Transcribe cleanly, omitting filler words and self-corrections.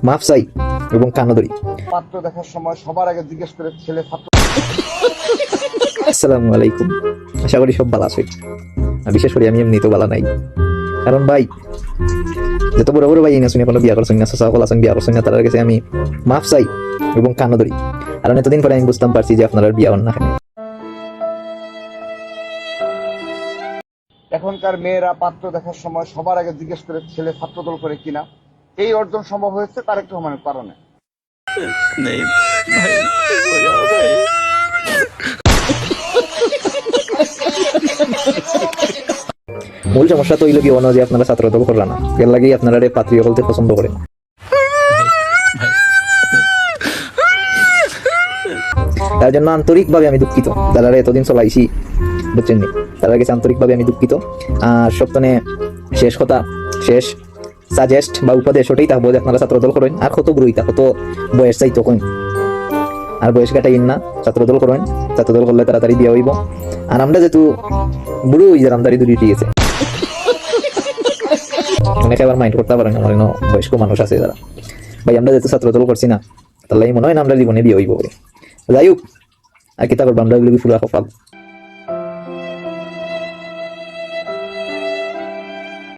মাফ চাই এবং কান্নাদরি। পাত্র দেখার সময় সবার আগে জিজ্ঞেস করে ছেলে ছাত্র। আসসালামু আলাইকুম, আশা করি সব ভালো আছে। বিশেষ করে আমি এমনিতেও ভালো নাই, কারণ ভাই যত বড় বড় ভাই না শুনে কোনো বিয়া করছেন না, সকল আছেন বিয়া করছেন না, তার কাছে আমি মাফ চাই এবং কান্নাদরি। কারণ এতদিন পরে আমি বুঝতাম পারছি যে আপনারা বিয়া হন না। এখনকার মেয়েরা পাত্র দেখার সময় সবার আগে জিজ্ঞেস করে ছেলে ছাত্রদল করে কিনা। এই অর্জন সম্ভব হয়েছে তারেক রহমানের কারণে। মূল সমস্যা তো হইল কি যে আপনারা ছাত্রদল করলেন না, এর লাগেই আপনারা পাত্রীয় বলতে পছন্দ করেন। তার জন্য আন্তরিকভাবে আমি দুঃখিত, যারা এতদিন চলাইছি বুঝছেন নি, তার কাছে আন্তরিকভাবে আমি দুঃখিত। আর সপ্তাহে শেষ কথা, শেষ সাজেস্ট বা উপদেশ ওটাই থাকবো যে আপনারা ছাত্রদল করেন। আর কত গ্রহিতা কত বয়স চাই তখন, আর বয়স কাটাইন না, ছাত্রদল করেন। ছাত্রদল করলে তাড়াতাড়ি বিয়ে হইব। আর আমরা যেহেতু বুড়ো হয়ে যার আমদারি দূরে গিয়েছে, অনেকে আবার মাইন্ড করতে পারেন, আমার বয়স্ক মানুষ আছে যারা, ভাই আমরা যেহেতু ছাত্রদল করছি না, তাহলে মনে হয় না আমরা জীবনে বিয়ে হইব বলে। যাই হোক, আর কিতা করবো, আমরা এগুলো ফুলা কপাল।